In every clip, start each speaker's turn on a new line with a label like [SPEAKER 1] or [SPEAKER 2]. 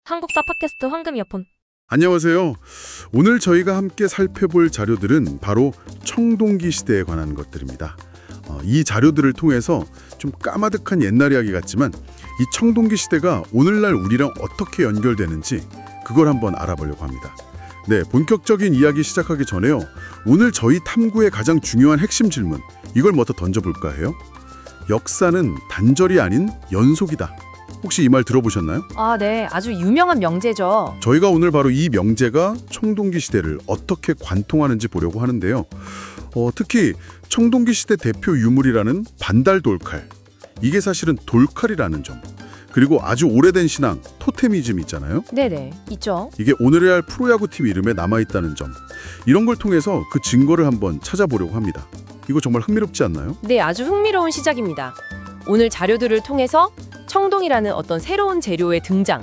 [SPEAKER 1] 한국사 팟캐스트 황금 이어폰.
[SPEAKER 2] 안녕하세요. 오늘 저희가 함께 살펴볼 자료들은 바로 청동기 시대에 관한 것들입니다. 이 자료들을 통해서 좀 까마득한 옛날 이야기 같지만 이 청동기 시대가 오늘날 우리랑 어떻게 연결되는지 그걸 한번 알아보려고 합니다. 네, 본격적인 이야기 시작하기 전에요. 오늘 저희 탐구의 가장 중요한 핵심 질문, 이걸 먼저 던져볼까 해요. 역사는 단절이 아닌 연속이다. 혹시 이 말 들어보셨나요?
[SPEAKER 3] 아, 네. 아주 유명한 명제죠.
[SPEAKER 2] 저희가 오늘 바로 이 명제가 청동기 시대를 어떻게 관통하는지 보려고 하는데요. 특히 청동기 시대 대표 유물이라는 반달 돌칼. 이게 사실은 돌칼이라는 점. 그리고 아주 오래된 신앙, 토테미즘 있잖아요.
[SPEAKER 3] 네네, 있죠.
[SPEAKER 2] 이게 오늘의 프로야구팀 이름에 남아있다는 점. 이런 걸 통해서 그 증거를 한번 찾아보려고 합니다. 이거 정말 흥미롭지 않나요?
[SPEAKER 3] 네, 아주 흥미로운 시작입니다. 오늘 자료들을 통해서 청동이라는 어떤 새로운 재료의 등장,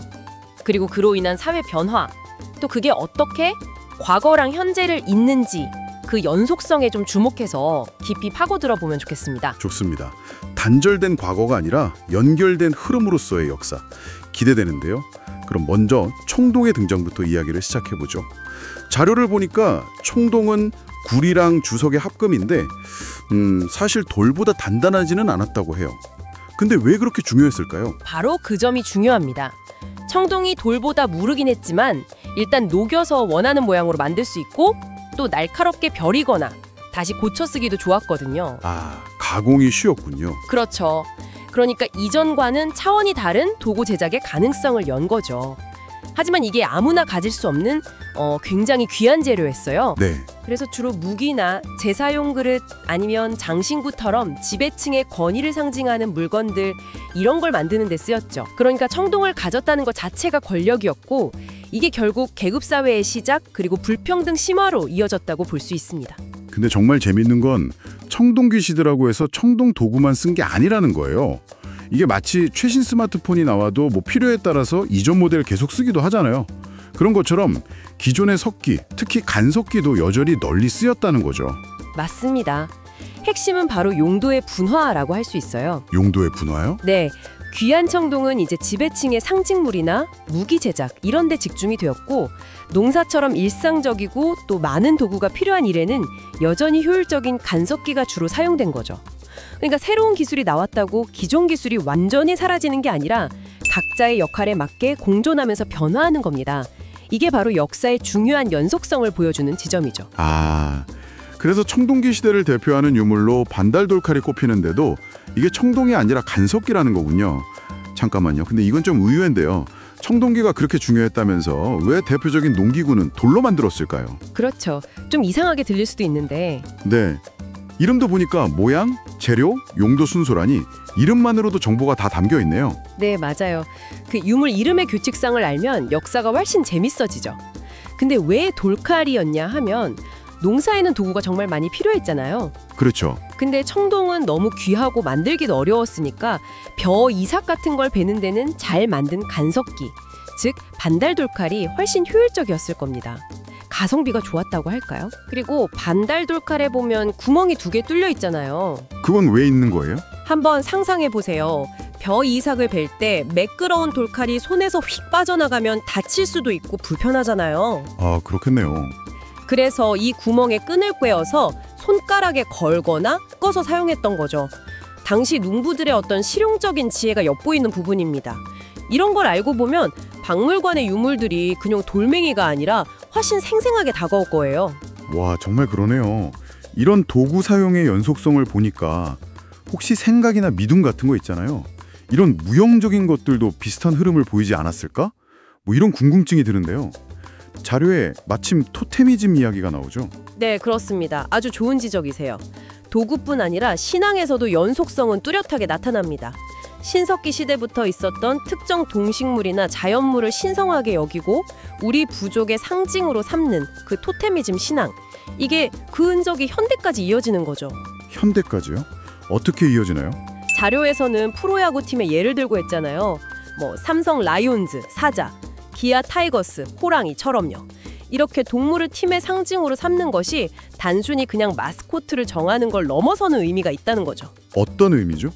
[SPEAKER 3] 그리고 그로 인한 사회 변화, 또 그게 어떻게 과거랑 현재를 잇는지 그 연속성에 좀 주목해서 깊이 파고들어 보면 좋겠습니다.
[SPEAKER 2] 좋습니다. 단절된 과거가 아니라 연결된 흐름으로서의 역사. 기대되는데요. 그럼 먼저 청동의 등장부터 이야기를 시작해보죠. 자료를 보니까 청동은 구리랑 주석의 합금인데 사실 돌보다 단단하지는 않았다고 해요. 근데 왜 그렇게 중요했을까요?
[SPEAKER 3] 바로 그 점이 중요합니다. 청동이 돌보다 무르긴 했지만 일단 녹여서 원하는 모양으로 만들 수 있고 또 날카롭게 벼리거나 다시 고쳐 쓰기도 좋았거든요.
[SPEAKER 2] 아, 가공이 쉬웠군요.
[SPEAKER 3] 그렇죠. 그러니까 이전과는 차원이 다른 도구 제작의 가능성을 연 거죠. 하지만 이게 아무나 가질 수 없는 굉장히 귀한 재료였어요.
[SPEAKER 2] 네.
[SPEAKER 3] 그래서 주로 무기나 제사용 그릇 아니면 장신구처럼 지배층의 권위를 상징하는 물건들, 이런 걸 만드는 데 쓰였죠. 그러니까 청동을 가졌다는 것 자체가 권력이었고 이게 결국 계급사회의 시작, 그리고 불평등 심화로 이어졌다고 볼 수 있습니다.
[SPEAKER 2] 근데 정말 재밌는 건 청동기 시대라고 해서 청동 도구만 쓴 게 아니라는 거예요. 이게 마치 최신 스마트폰이 나와도 필요에 따라서 이전 모델 계속 쓰기도 하잖아요. 그런 것처럼 기존의 석기, 특히 간석기도 여전히 널리 쓰였다는 거죠.
[SPEAKER 3] 맞습니다. 핵심은 바로 용도의 분화라고 할 수 있어요.
[SPEAKER 2] 용도의 분화요?
[SPEAKER 3] 네. 귀한 청동은 이제 지배층의 상징물이나 무기 제작 이런 데 집중이 되었고, 농사처럼 일상적이고 또 많은 도구가 필요한 일에는 여전히 효율적인 간석기가 주로 사용된 거죠. 그러니까 새로운 기술이 나왔다고 기존 기술이 완전히 사라지는 게 아니라 각자의 역할에 맞게 공존하면서 변화하는 겁니다. 이게 바로 역사의 중요한 연속성을 보여주는 지점이죠.
[SPEAKER 2] 아, 그래서 청동기 시대를 대표하는 유물로 반달 돌칼이 꼽히는데도 이게 청동이 아니라 간석기라는 거군요. 잠깐만요. 근데 이건 좀 의외인데요. 청동기가 그렇게 중요했다면서 왜 대표적인 농기구는 돌로 만들었을까요?
[SPEAKER 3] 그렇죠. 좀 이상하게 들릴 수도 있는데
[SPEAKER 2] 네. 이름도 보니까 모양, 재료, 용도 순서라니 이름만으로도 정보가 다 담겨 있네요.
[SPEAKER 3] 네, 맞아요. 그 유물 이름의 규칙상을 알면 역사가 훨씬 재밌어지죠. 근데 왜 돌칼이었냐 하면 농사에는 도구가 정말 많이 필요했잖아요.
[SPEAKER 2] 그렇죠.
[SPEAKER 3] 근데 청동은 너무 귀하고 만들기도 어려웠으니까 벼 이삭 같은 걸 베는 데는 잘 만든 간석기, 즉 반달 돌칼이 훨씬 효율적이었을 겁니다. 가성비가 좋았다고 할까요? 그리고 반달 돌칼에 보면 구멍이 2개 뚫려 있잖아요.
[SPEAKER 2] 그건 왜 있는 거예요?
[SPEAKER 3] 한번 상상해 보세요. 벼 이삭을 벨 때 매끄러운 돌칼이 손에서 휙 빠져나가면 다칠 수도 있고 불편하잖아요.
[SPEAKER 2] 아, 그렇겠네요.
[SPEAKER 3] 그래서 이 구멍에 끈을 꿰어서 손가락에 걸거나 꺾어서 사용했던 거죠. 당시 농부들의 어떤 실용적인 지혜가 엿보이는 부분입니다. 이런 걸 알고 보면 박물관의 유물들이 그냥 돌멩이가 아니라 훨씬 생생하게 다가올 거예요.
[SPEAKER 2] 와, 정말 그러네요. 이런 도구 사용의 연속성을 보니까 혹시 생각이나 미둠 같은 거 있잖아요. 이런 무형적인 것들도 비슷한 흐름을 보이지 않았을까? 이런 궁금증이 드는데요. 자료에 마침 토테미즘 이야기가 나오죠.
[SPEAKER 3] 네, 그렇습니다. 아주 좋은 지적이세요. 도구뿐 아니라 신앙에서도 연속성은 뚜렷하게 나타납니다. 신석기 시대부터 있었던 특정 동식물이나 자연물을 신성하게 여기고 우리 부족의 상징으로 삼는 그 토테미즘 신앙, 이게 그 흔적이 현대까지 이어지는 거죠.
[SPEAKER 2] 현대까지요? 어떻게 이어지나요?
[SPEAKER 3] 자료에서는 프로야구팀의 예를 들고 했잖아요. 삼성 라이온즈, 사자, 기아 타이거스, 호랑이처럼요. 이렇게 동물을 팀의 상징으로 삼는 것이 단순히 그냥 마스코트를 정하는 걸 넘어서는 의미가 있다는 거죠.
[SPEAKER 2] 어떤 의미죠?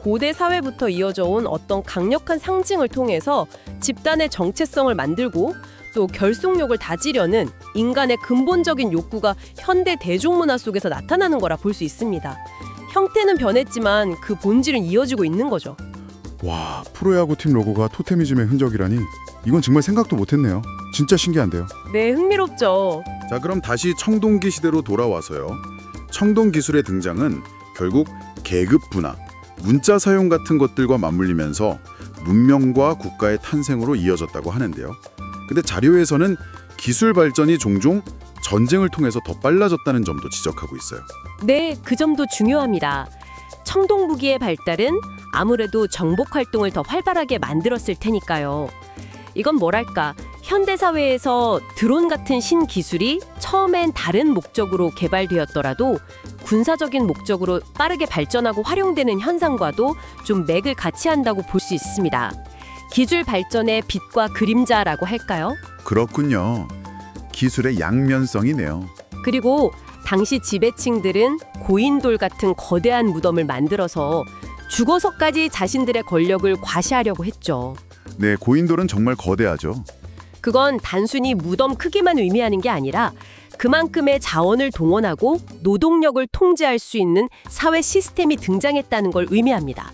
[SPEAKER 3] 고대 사회부터 이어져 온 어떤 강력한 상징을 통해서 집단의 정체성을 만들고 또 결속력을 다지려는 인간의 근본적인 욕구가 현대 대중문화 속에서 나타나는 거라 볼 수 있습니다. 형태는 변했지만 그 본질은 이어지고 있는 거죠.
[SPEAKER 2] 와, 프로야구팀 로고가 토테미즘의 흔적이라니 이건 정말 생각도 못했네요. 진짜 신기한데요.
[SPEAKER 3] 네, 흥미롭죠.
[SPEAKER 2] 자, 그럼 다시 청동기 시대로 돌아와서요. 청동 기술의 등장은 결국 계급 분화, 문자 사용 같은 것들과 맞물리면서 문명과 국가의 탄생으로 이어졌다고 하는데요. 근데 자료에서는 기술 발전이 종종 전쟁을 통해서 더 빨라졌다는 점도 지적하고 있어요.
[SPEAKER 3] 네, 그 점도 중요합니다. 청동 무기의 발달은 아무래도 정복 활동을 더 활발하게 만들었을 테니까요. 이건 뭐랄까, 현대 사회에서 드론 같은 신기술이 처음엔 다른 목적으로 개발되었더라도 군사적인 목적으로 빠르게 발전하고 활용되는 현상과도 좀 맥을 같이 한다고 볼 수 있습니다. 기술 발전의 빛과 그림자라고 할까요?
[SPEAKER 2] 그렇군요. 기술의 양면성이네요.
[SPEAKER 3] 그리고 당시 지배층들은 고인돌 같은 거대한 무덤을 만들어서 죽어서까지 자신들의 권력을 과시하려고 했죠.
[SPEAKER 2] 네, 고인돌은 정말 거대하죠.
[SPEAKER 3] 그건 단순히 무덤 크기만 의미하는 게 아니라 그만큼의 자원을 동원하고 노동력을 통제할 수 있는 사회 시스템이 등장했다는 걸 의미합니다.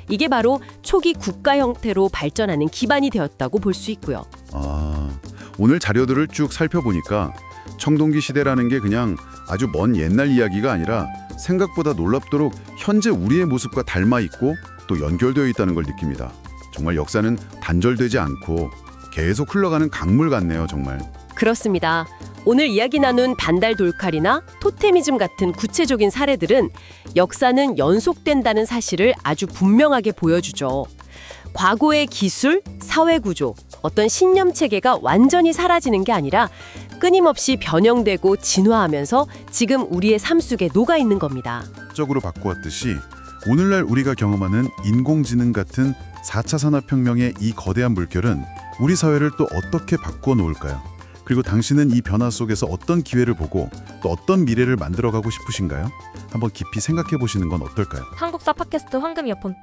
[SPEAKER 3] 이게 바로 초기 국가 형태로 발전하는 기반이 되었다고 볼 수 있고요.
[SPEAKER 2] 아, 오늘 자료들을 쭉 살펴보니까 청동기 시대라는 게 그냥 아주 먼 옛날 이야기가 아니라 생각보다 놀랍도록 현재 우리의 모습과 닮아 있고 또 연결되어 있다는 걸 느낍니다. 정말 역사는 단절되지 않고 계속 흘러가는 강물 같네요, 정말.
[SPEAKER 3] 그렇습니다. 오늘 이야기 나눈 반달 돌칼이나 토테미즘 같은 구체적인 사례들은 역사는 연속된다는 사실을 아주 분명하게 보여주죠. 과거의 기술, 사회 구조, 어떤 신념 체계가 완전히 사라지는 게 아니라 끊임없이 변형되고 진화하면서 지금 우리의 삶 속에 녹아 있는 겁니다.
[SPEAKER 2] 적으로 바꾸었듯이 오늘날 우리가 경험하는 인공지능 같은 4차 산업혁명의 이 거대한 물결은 우리 사회를 또 어떻게 바꾸어 놓을까요? 그리고 당신은 이 변화 속에서 어떤 기회를 보고 또 어떤 미래를 만들어가고 싶으신가요? 한번 깊이 생각해 보시는 건 어떨까요?
[SPEAKER 1] 한국사 팟캐스트 황금 이어폰